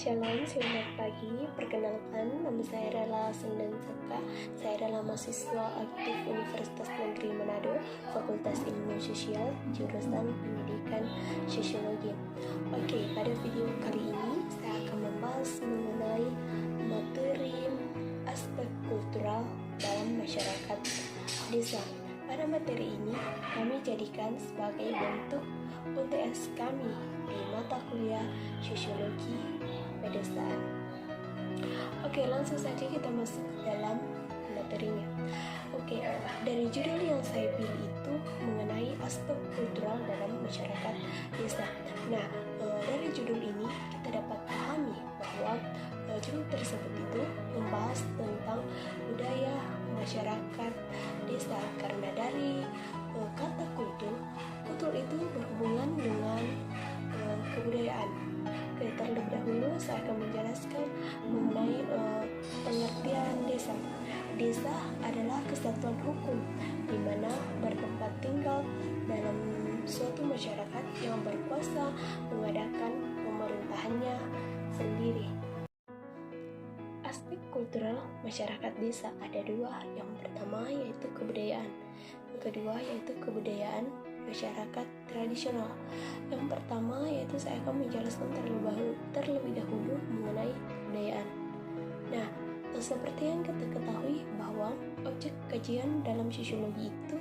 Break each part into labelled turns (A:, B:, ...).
A: Shalom, selamat pagi. Perkenalkan, nama saya Rela Sendan Seka. Saya adalah mahasiswa aktif Universitas Negeri Manado, Fakultas Ilmu Sosial, jurusan Pendidikan Sosiologi. Oke, pada video kali ini saya akan membahas mengenai materi aspek kultural dalam masyarakat desa. Pada materi ini, kami jadikan sebagai bentuk UTS kami di mata kuliah Sosiologi Pedesaan. Oke, langsung saja kita masuk dalam materinya. Oke, dari judul yang saya pilih itu mengenai aspek kultural dalam masyarakat desa. Nah, dari judul ini kita dapat pahami bahwa judul tersebut itu membahas tentang budaya masyarakat desa, karena dari kata kultur itu berhubungan dengan kebudayaan. Oke, terlebih dahulu saya akan menjelaskan mengenai pengertian desa. Desa adalah kesatuan hukum di mana bertempat tinggal dalam suatu masyarakat yang berkuasa mengadakan pemerintahannya sendiri. Aspek kultural masyarakat desa ada dua. Yang pertama yaitu kebudayaan. Yang kedua yaitu kebudayaan masyarakat tradisional. Yang pertama yaitu saya akan menjelaskan terlebih dahulu mengenai kebudayaan. Nah, seperti yang kita ketahui bahwa objek kajian dalam sosiologi itu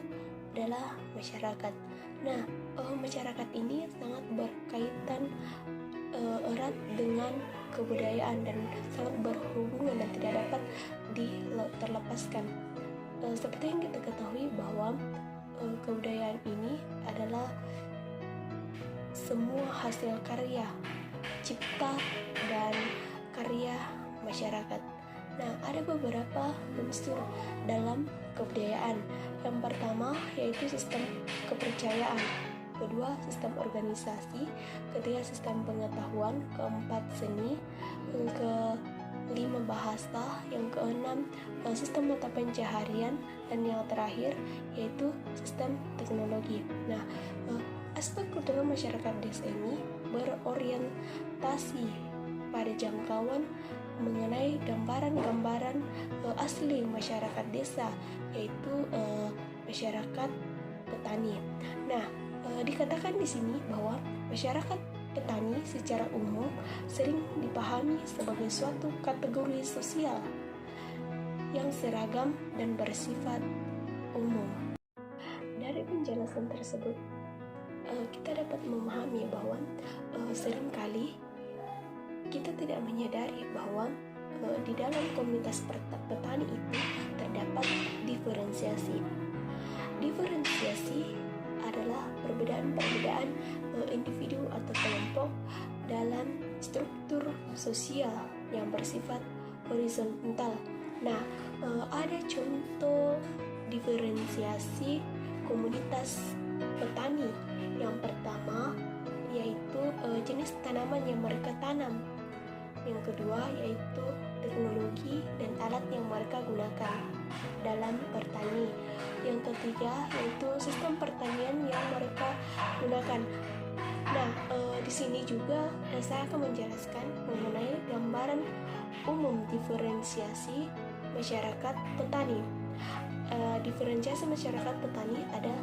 A: adalah masyarakat. Nah, masyarakat ini sangat berkaitan erat dengan kebudayaan dan sangat berhubungan dan tidak dapat terlepaskan. Seperti yang kita ketahui bahwa kebudayaan ini adalah semua hasil karya cipta dan karya masyarakat. Nah, ada beberapa unsur dalam kebudayaan. Yang pertama yaitu sistem kepercayaan, kedua sistem organisasi, ketiga sistem pengetahuan, keempat seni, kelima bahasa, yang keenam sistem mata pencaharian, dan yang terakhir yaitu sistem teknologi. Nah, aspek kultural masyarakat desa ini berorientasi pada jangkauan mengenai gambaran-gambaran asli masyarakat desa, yaitu masyarakat petani. Nah, dikatakan di sini bahwa masyarakat petani secara umum sering dipahami sebagai suatu kategori sosial yang seragam dan bersifat umum. Dari penjelasan tersebut, kita dapat memahami bahwa seringkali kita tidak menyadari bahwa di dalam komunitas petani itu terdapat diferensiasi. Diferensiasi adalah perbedaan-perbedaan individu atau kelompok dalam struktur sosial yang bersifat horizontal. Nah, ada contoh diferensiasi komunitas petani. Yang pertama yaitu jenis tanaman yang mereka tanam. Yang kedua yaitu teknologi dan alat yang mereka gunakan dalam bertani. Yang ketiga yaitu sistem pertanian yang mereka gunakan. Nah, di sini juga saya akan menjelaskan mengenai gambaran umum diferensiasi masyarakat petani. Diferensiasi masyarakat petani ada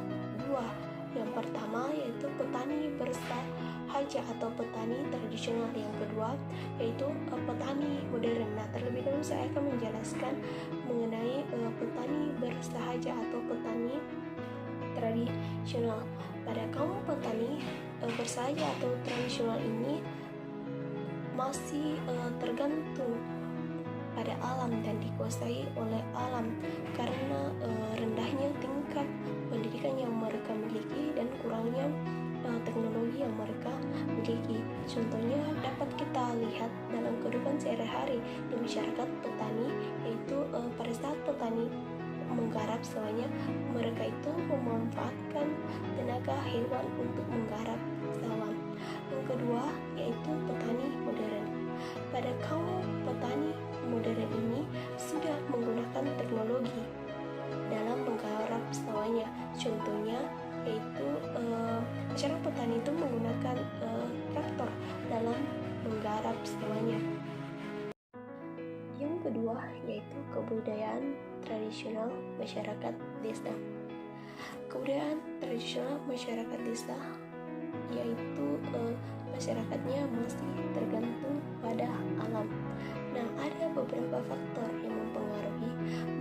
A: dua. Yang pertama yaitu petani bersahaja atau petani tradisional. Yang kedua yaitu petani modern. Nah, terlebih dahulu saya akan menjelaskan mengenai petani bersahaja atau petani tradisional. Pada kaum petani bersahaja atau tradisional ini masih tergantung pada alam dan dikuasai oleh alam karena rendahnya tingkat pendidikan yang mereka miliki dan kurangnya teknologi yang mereka miliki. Contohnya dapat kita lihat dalam kehidupan sehari-hari di masyarakat petani, yaitu pada saat petani menggarap sawahnya, mereka itu memanfaatkan tenaga hewan untuk menggarap sawah. Yang kedua yaitu petani modern. Pada kaum petani modern ini sudah menggunakan teknologi dalam menggarap sawahnya. Contohnya yaitu masyarakat petani itu menggunakan traktor dalam menggarap semuanya. Yang kedua yaitu kebudayaan tradisional masyarakat desa. Kebudayaan tradisional masyarakat desa yaitu masyarakatnya masih tergantung pada alam. Nah, ada beberapa faktor yang mempengaruhi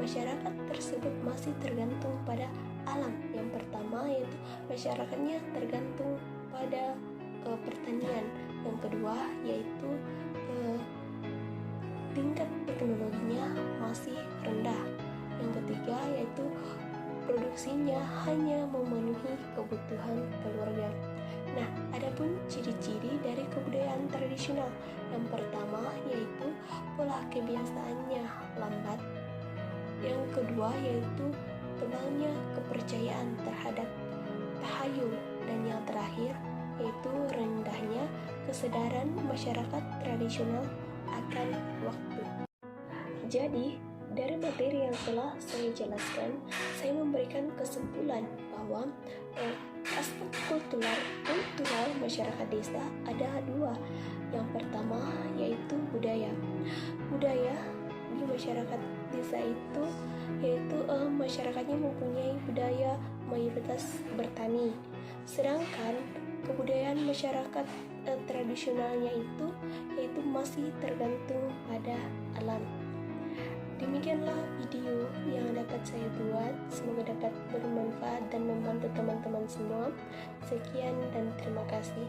A: masyarakat tersebut masih tergantung pada alam. Yang pertama yaitu masyarakatnya tergantung pada pertanian. Yang kedua yaitu tingkat teknologinya masih rendah. Yang ketiga yaitu produksinya hanya memenuhi kebutuhan keluarga. Nah, adapun ciri-ciri dari kebudayaan tradisional. Yang pertama yaitu pola kebiasaannya lambat. Yang kedua yaitu tebalnya kepercayaan terhadap tahayul. Dan yang terakhir yaitu rendahnya kesadaran masyarakat tradisional akan waktu. Jadi, dari materi yang telah saya jelaskan, saya memberikan kesimpulan bahwa aspek kultural masyarakat desa ada dua. Yang pertama yaitu budaya. Budaya di masyarakat desa itu yaitu masyarakatnya mempunyai budaya mayoritas bertani. Sedangkan kebudayaan masyarakat tradisionalnya itu yaitu masih tergantung pada alam. Demikianlah video yang dapat saya buat. Semoga dapat bermanfaat dan membantu teman-teman semua. Sekian dan terima kasih.